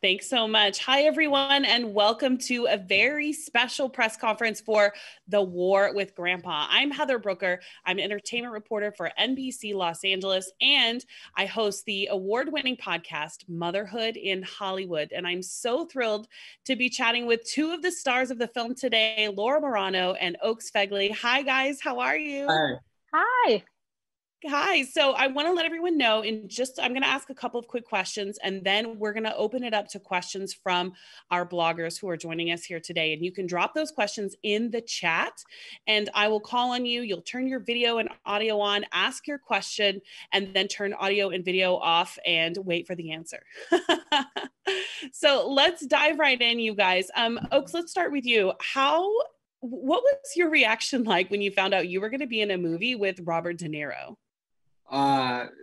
Thanks so much. Hi, everyone, and welcome to a very special press conference for The War with Grandpa. I'm Heather Brooker. I'm an entertainment reporter for NBC Los Angeles, and I host the award-winning podcast, Motherhood in Hollywood. And I'm so thrilled to be chatting with two of the stars of the film today, Laura Marano and Oaks Fegley. Hi, guys. How are you? Hi. Hi. Hi. So I want to let everyone know I'm going to ask a couple of quick questions, and then we're going to open it up to questions from our bloggers who are joining us here today. And you can drop those questions in the chat and I will call on you. You'll turn your video and audio on, ask your question, and then turn audio and video off and wait for the answer. So let's dive right in, you guys. Oaks, let's start with you. What was your reaction like when you found out you were going to be in a movie with Robert De Niro?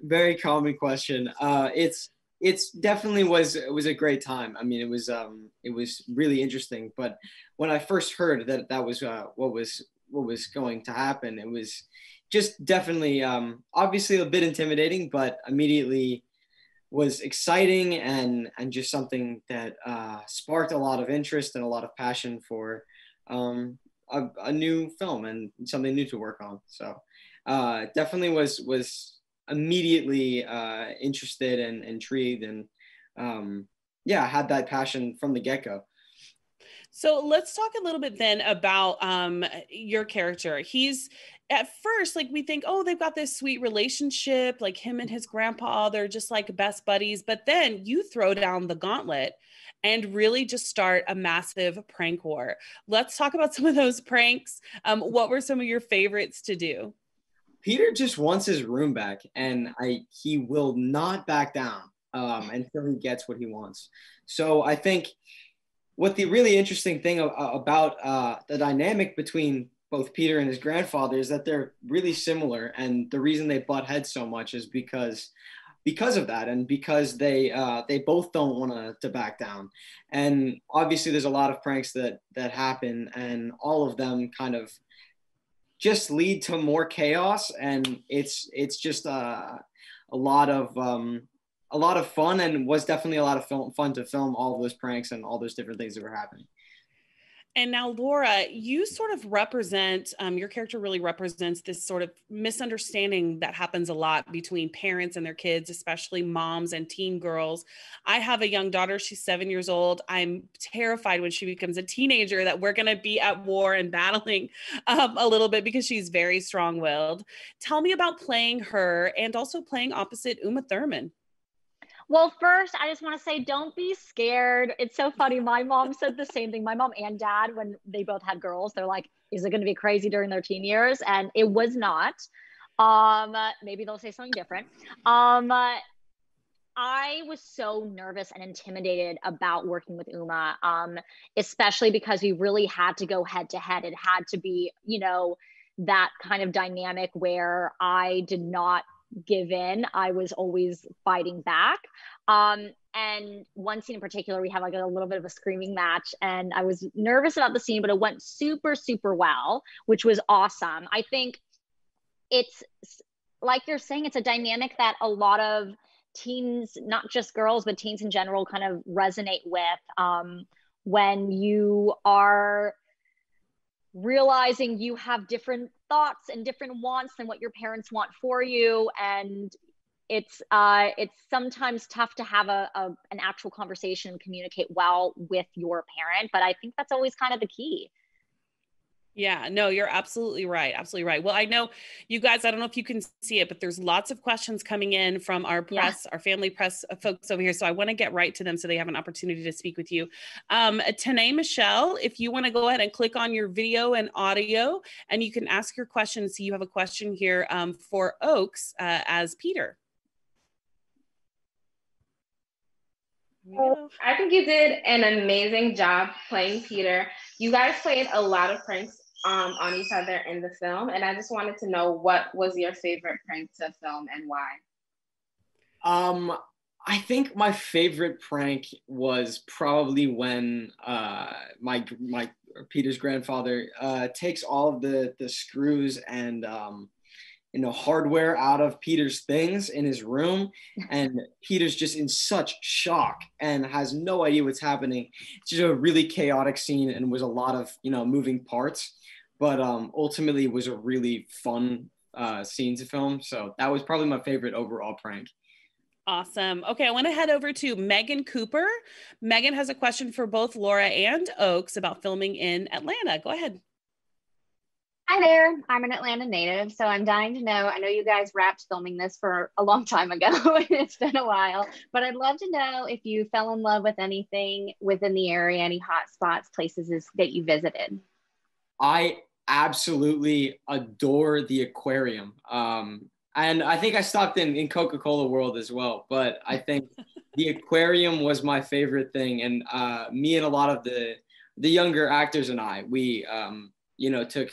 Very common question. It's definitely it was a great time. I mean, it was really interesting. But when I first heard that was what was going to happen, it was just definitely obviously a bit intimidating, but immediately was exciting and just something that sparked a lot of interest and a lot of passion for a new film and something new to work on. So definitely was immediately interested and intrigued, and had that passion from the get-go. So let's talk a little bit then about your character. He's at first, like, we think, oh, they've got this sweet relationship, like him and his grandpa, they're just like best buddies. But then you throw down the gauntlet and really just start a massive prank war. Let's talk about some of those pranks. What were some of your favorites to do? Peter just wants his room back, and he will not back down until he gets what he wants. So I think what the really interesting thing about the dynamic between both Peter and his grandfather is that they're really similar, and the reason they butt heads so much is because of that, and because they both don't want to back down. And obviously there's a lot of pranks that happen, and all of them kind of just lead to more chaos, and it's just a lot of fun, and was definitely a lot of fun to film all of those pranks and all those different things that were happening. And now, Laura, you sort of represent, your character really represents this sort of misunderstanding that happens a lot between parents and their kids, especially moms and teen girls. I have a young daughter. She's 7 years old. I'm terrified when she becomes a teenager that we're going to be at war and battling a little bit, because she's very strong-willed. Tell me about playing her and also playing opposite Uma Thurman. Well, first, I just want to say, don't be scared. It's so funny. My mom said the same thing. My mom and dad, when they both had girls, they're like, is it going to be crazy during their teen years? And it was not. Maybe they'll say something different. I was so nervous and intimidated about working with Uma, especially because we really had to go head to head. It had to be, that kind of dynamic where I did not give in. I was always fighting back. And one scene in particular, we had like a little bit of a screaming match, and I was nervous about the scene, but it went super, super well, which was awesome. I think it's like you're saying, it's a dynamic that a lot of teens, not just girls, but teens in general, kind of resonate with, when you are realizing you have different thoughts and different wants than what your parents want for you. And it's sometimes tough to have an actual conversation and communicate well with your parent. But I think that's always kind of the key. Yeah, no, you're absolutely right. Absolutely right. Well, I know you guys, I don't know if you can see it, but there's lots of questions coming in from our press, our family press folks over here. So I want to get right to them so they have an opportunity to speak with you. Tanae Michelle, if you want to go ahead and click on your video and audio, and you can ask your question. So you have a question here for Oaks as Peter. I think you did an amazing job playing Peter. You guys played a lot of pranks on each other in the film, and I just wanted to know, what was your favorite prank to film and why? I think my favorite prank was probably when my Peter's grandfather takes all of the screws and hardware out of Peter's things in his room, and Peter's just in such shock and has no idea what's happening. It's just a really chaotic scene and was a lot of moving parts, but ultimately was a really fun scene to film. So that was probably my favorite overall prank. Awesome. Okay, I want to head over to Megan Cooper. Megan has a question for both Laura and Oaks about filming in Atlanta. Go ahead. Hi there. I'm an Atlanta native, so I'm dying to know. I know you guys wrapped filming this for a long time ago. It's been a while, but I'd love to know if you fell in love with anything within the area, any hot spots, places that you visited. I absolutely adore the aquarium. And I think I stopped in Coca-Cola World as well, but I think the aquarium was my favorite thing. And me and a lot of the younger actors and we took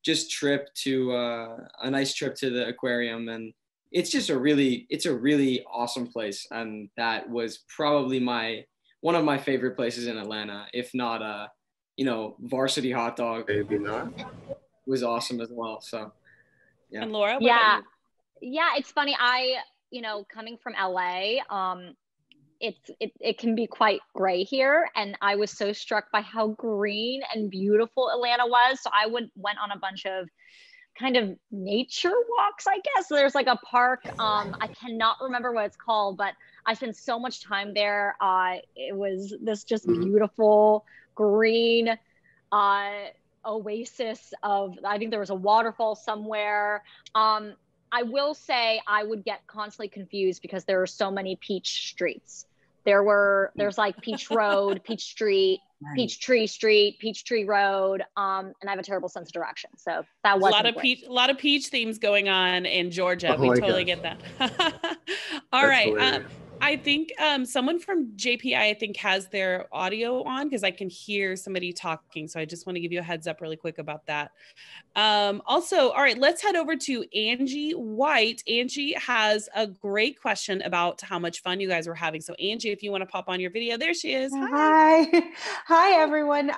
just a nice trip to the aquarium, and it's a really awesome place. And that was probably one of my favorite places in Atlanta, if not, Varsity Hot Dog. Maybe not. Was awesome as well. So, yeah. And Laura, what about you? Yeah, it's funny. Coming from LA, it can be quite gray here, and I was so struck by how green and beautiful Atlanta was. So I went on a bunch of kind of nature walks, I guess. There's like a park, I cannot remember what it's called, but I spent so much time there. It was this just beautiful green oasis of, I think there was a waterfall somewhere. I will say I would get constantly confused because there are so many peach streets. There's like Peach Road, Peach Street, Peachtree Street, Peachtree Road, and I have a terrible sense of direction. So that was a lot of peach themes going on in Georgia. We totally get that. All right. I think someone from JPI, I think, has their audio on because I can hear somebody talking. So I just want to give you a heads up really quick about that. Also, all right, let's head over to Angie White. Angie has a great question about how much fun you guys were having. So Angie, if you want to pop on your video, there she is. Hi. Hi, everyone.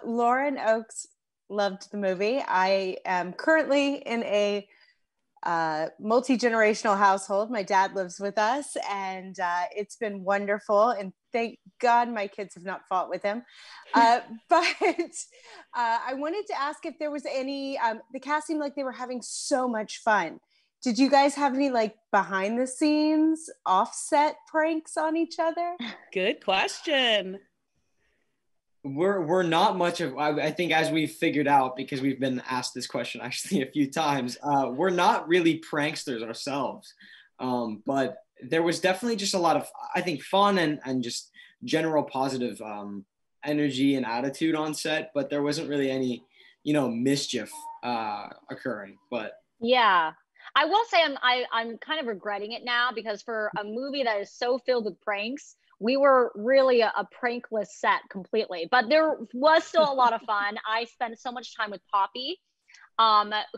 Laura and Oaks loved the movie. I am currently in a multi-generational household. My dad lives with us, and it's been wonderful, and thank God my kids have not fought with him. But I wanted to ask if there was any, the cast seemed like they were having so much fun. Did you guys have any like behind the scenes offset pranks on each other? Good question. We're not much of, I think, as we've figured out, because we've been asked this question actually a few times, we're not really pranksters ourselves. But there was definitely just a lot of, I think, fun and just general positive energy and attitude on set, but there wasn't really any, mischief occurring. But yeah, I will say I'm kind of regretting it now, because for a movie that is so filled with pranks, we were really a prankless set completely, but there was still a lot of fun. I spent so much time with Poppy,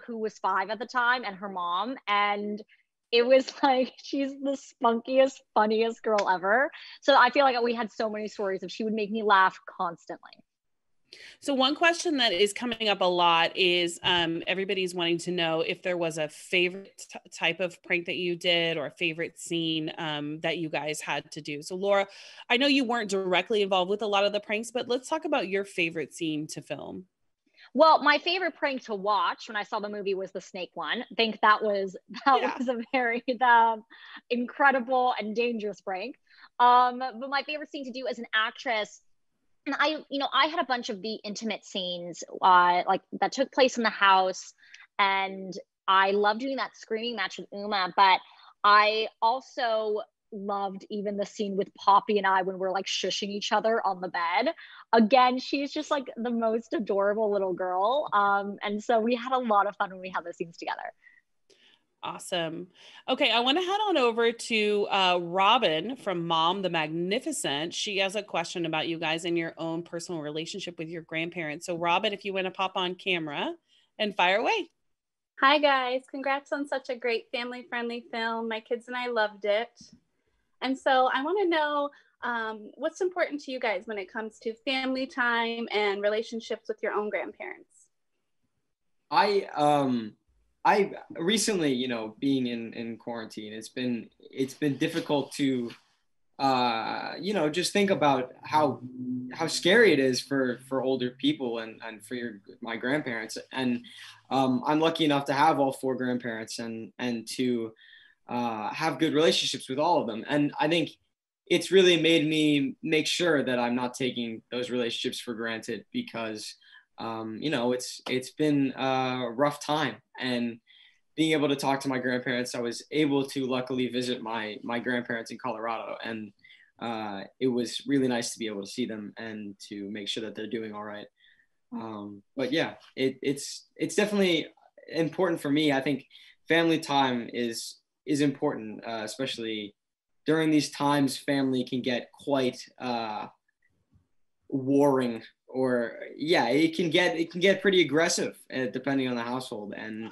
who was 5 at the time, and her mom. And it was like, she's the spunkiest, funniest girl ever. So I feel like we had so many stories of, she would make me laugh constantly. So one question that is coming up a lot is everybody's wanting to know if there was a favorite type of prank that you did, or a favorite scene that you guys had to do. So Laura, I know you weren't directly involved with a lot of the pranks, but let's talk about your favorite scene to film. Well, my favorite prank to watch when I saw the movie was the snake one. I think that was a very incredible and dangerous prank. But my favorite scene to do as an actress, and I had a bunch of the intimate scenes like that took place in the house, and I loved doing that screaming match with Uma, but I also loved even the scene with Poppy and I when we're like shushing each other on the bed. Again, she's just like the most adorable little girl. And so we had a lot of fun when we had those scenes together. Awesome. Okay, I want to head on over to Robin from Mom the Magnificent. She has a question about you guys and your own personal relationship with your grandparents. So Robin, if you want to pop on camera and fire away. Hi guys, congrats on such a great family-friendly film. My kids and I loved it. And so I want to know what's important to you guys when it comes to family time and relationships with your own grandparents. I recently, you know, being in quarantine, it's been difficult to you know, just think about how scary it is for older people and for my grandparents. And I'm lucky enough to have all four grandparents and to have good relationships with all of them. And I think it's really made me make sure that I'm not taking those relationships for granted because you know, it's been a rough time. And being able to talk to my grandparents, I was able to luckily visit my grandparents in Colorado, and it was really nice to be able to see them and to make sure that they're doing all right. But yeah, it's definitely important for me. I think family time is important, especially during these times. Family can get quite warring, or yeah, it can get pretty aggressive depending on the household. And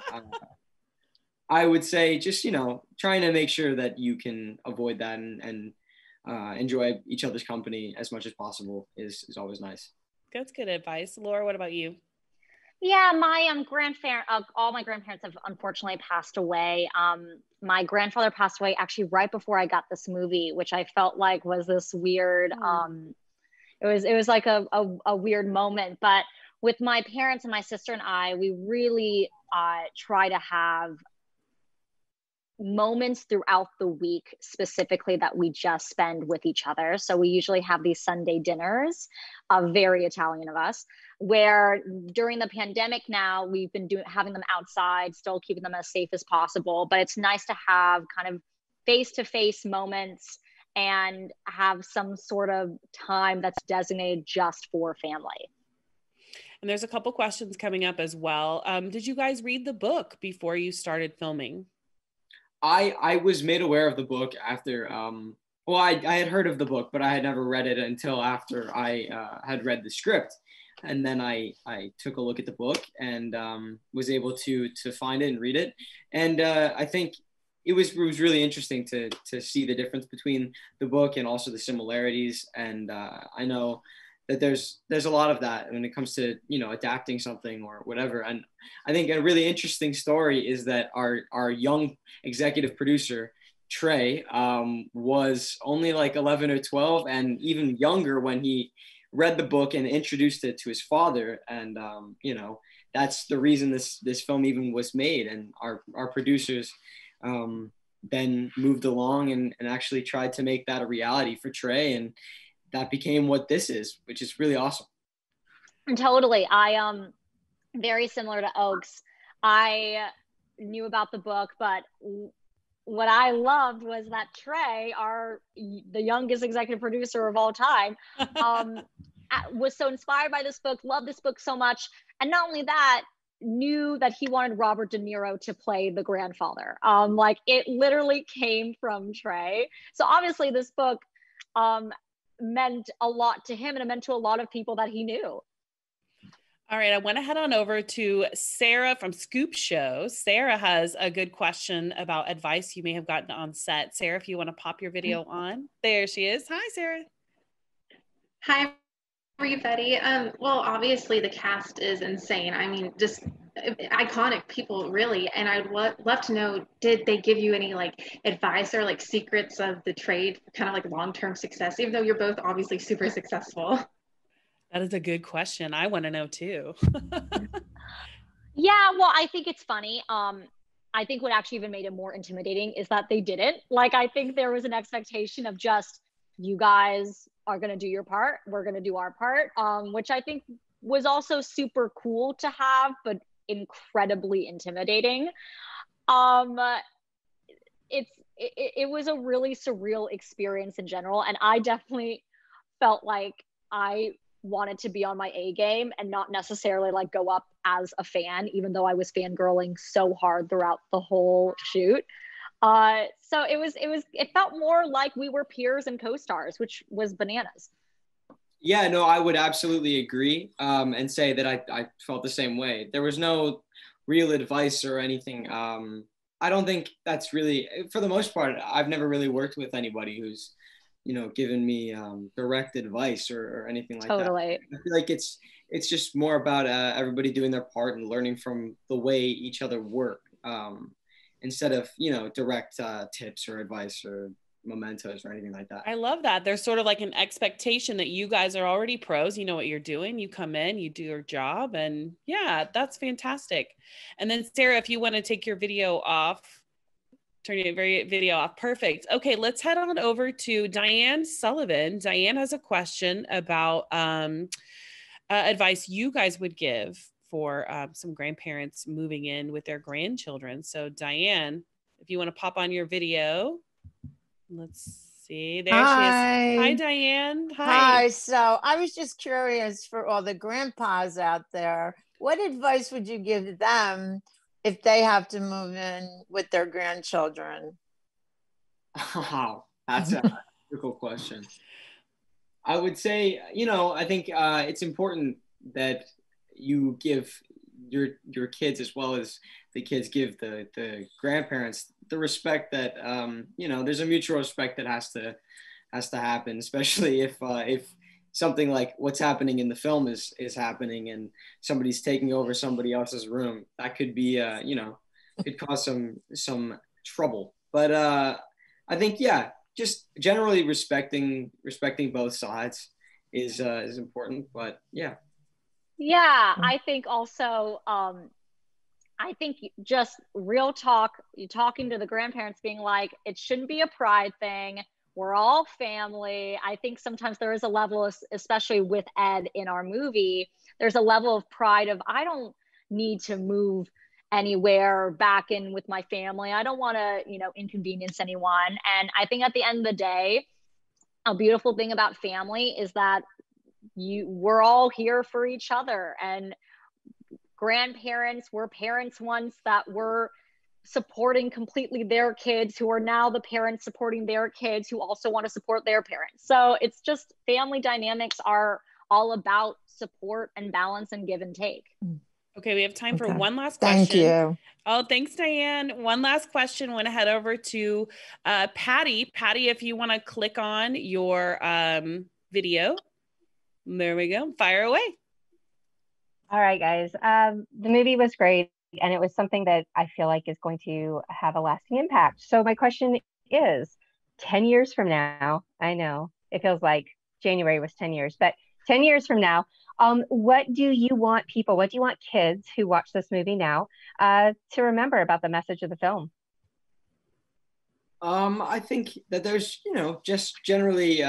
I would say just, you know, trying to make sure that you can avoid that and enjoy each other's company as much as possible is always nice. That's good advice. Laura, what about you? Yeah, my grandparent, all my grandparents have unfortunately passed away. My grandfather passed away actually right before I got this movie, which I felt like was this weird. It was like a weird moment. But with my parents and my sister and I, we really try to have moments throughout the week specifically that we just spend with each other. So we usually have these Sunday dinners, very Italian of us, where during the pandemic now we've been having them outside, still keeping them as safe as possible. But it's nice to have kind of face-to-face moments and have some sort of time that's designated just for family. And there's a couple questions coming up as well. Did you guys read the book before you started filming? I was made aware of the book after, well, I had heard of the book, but I had never read it until after I had read the script. And then I took a look at the book and was able to find it and read it. And I think it was really interesting to see the difference between the book and also the similarities. And I know that there's a lot of that when it comes to, you know, adapting something or whatever. And I think a really interesting story is that our young executive producer, Trey, was only like 11 or 12 and even younger when he read the book and introduced it to his father. And, you know, that's the reason this film even was made. And our producers then moved along and actually tried to make that a reality for Trey. And that became what this is, which is really awesome. Totally. I very similar to Oaks. I knew about the book, but what I loved was that Trey, the youngest executive producer of all time, was so inspired by this book, loved this book so much. And not only that, knew that he wanted Robert De Niro to play the grandfather. Like it literally came from Trey. So obviously this book meant a lot to him, and it meant to a lot of people that he knew. All right, I want to head on over to Sarah from Scoop Show. Sarah has a good question about advice you may have gotten on set. Sarah, if you want to pop your video on. There she is. Hi, Sarah. Hi, everybody. Well, obviously the cast is insane. I mean, just iconic people, really. And I'd love to know, did they give you any like advice or like secrets of the trade, kind of like long-term success, even though you're both obviously super successful? That is a good question. I want to know too. Yeah, well, I think it's funny. I think what actually even made it more intimidating is that they didn't. Like, I think there was an expectation of just, you guys are going to do your part, we're going to do our part, which I think was also super cool to have, but incredibly intimidating. It was a really surreal experience in general, and I definitely felt like I wanted to be on my A game and not necessarily like go up as a fan, even though I was fangirling so hard throughout the whole shoot. So it felt more like we were peers and co-stars, which was bananas. Yeah, no, I would absolutely agree and say that I felt the same way. There was no real advice or anything. I don't think that's really, for the most part, I've never really worked with anybody who's, you know, given me direct advice or anything like Totally. that. I feel like it's just more about everybody doing their part and learning from the way each other work. instead of, direct tips or advice or mementos or anything like that. I love that. There's sort of like an expectation that you guys are already pros. You know what you're doing. You come in, you do your job, and yeah, that's fantastic. And then Sarah, if you want to take your video off, turn your video off. Perfect. Okay, let's head on over to Diane Sullivan. Diane has a question about advice you guys would give for some grandparents moving in with their grandchildren. So Diane, if you want to pop on your video, let's see. There she is. Hi, Diane. Hi. So I was just curious, for all the grandpas out there, what advice would you give them if they have to move in with their grandchildren? Wow, that's a difficult question. I would say, I think it's important that you give your kids, as well as the kids give the grandparents, the respect that there's a mutual respect that has to happen, especially if something like what's happening in the film is happening and somebody's taking over somebody else's room. That could be could cause some trouble. But I think, just generally respecting both sides is important. But yeah, I think also I think just real talk, you talking to the grandparents, being like, it shouldn't be a pride thing. We're all family. I think sometimes there is a level, especially with Ed in our movie, there's a level of pride of, I don't need to move anywhere back in with my family. I don't want to, inconvenience anyone. And I think at the end of the day, a beautiful thing about family is that we're all here for each other. And grandparents were parents once that were supporting completely their kids, who are now the parents supporting their kids, who also want to support their parents. So it's just, family dynamics are all about support and balance and give and take. Okay, we have time for one last question. Thank you. Oh, thanks, Diane. One last question. I want to head over to Patty. Patty, if you want to click on your video. There we go. Fire away. All right, guys. The movie was great, and it was something that I feel like is going to have a lasting impact. So my question is, 10 years from now, I know it feels like January was 10 years, but 10 years from now, what do you want kids who watch this movie now to remember about the message of the film? I think that there's, just generally,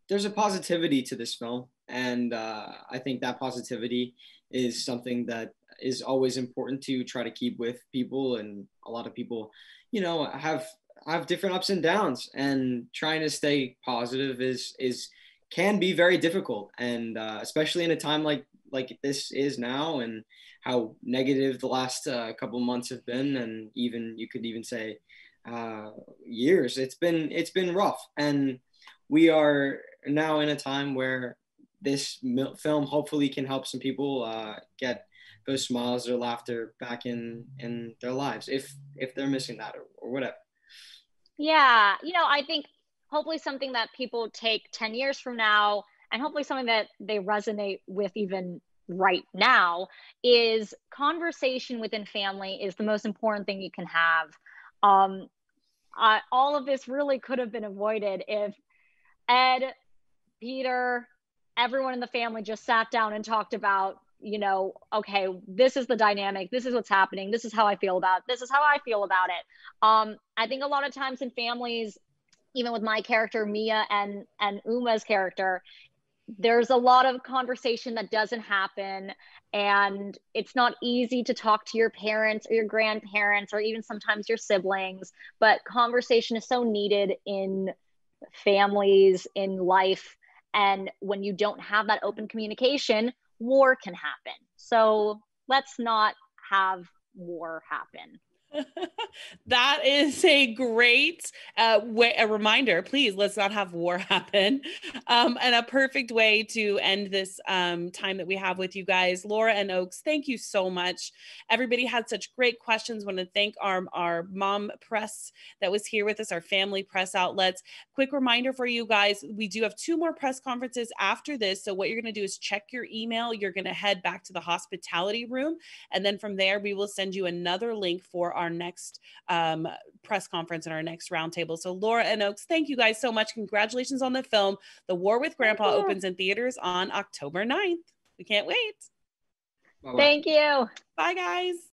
there's a positivity to this film. And I think that positivity is something that is always important to try to keep with people. And a lot of people, have different ups and downs, and trying to stay positive can be very difficult. And especially in a time like this is now, and how negative the last couple of months have been, and you could even say years. It's been rough, and we are now in a time where this film hopefully can help some people get those smiles or laughter back in their lives, if they're missing that or whatever. Yeah, I think hopefully something that people take 10 years from now, and hopefully something that they resonate with even right now, is conversation within family is the most important thing you can have. All of this really could have been avoided if Ed, Peter, everyone in the family just sat down and talked about, okay, this is the dynamic, this is what's happening, this is how I feel about it, this is how I feel about it. I think a lot of times in families, even with my character, Mia, and Uma's character, there's a lot of conversation that doesn't happen, and it's not easy to talk to your parents or your grandparents or even sometimes your siblings, but conversation is so needed in families, in life. And when you don't have that open communication, war can happen. So let's not have war happen. That is a great a reminder. Please, let's not have war happen. And a perfect way to end this time that we have with you guys. Laura and Oaks, thank you so much. Everybody had such great questions. Want to thank our mom press that was here with us, our family press outlets. Quick reminder for you guys, we do have 2 more press conferences after this. So what you're going to do is check your email. You're going to head back to the hospitality room. And then from there, we will send you another link for our next press conference and our next roundtable. So Laura and Oaks, thank you guys so much. Congratulations on the film. The War with Grandpa opens in theaters on October 9th. We can't wait. Thank you. Bye, guys.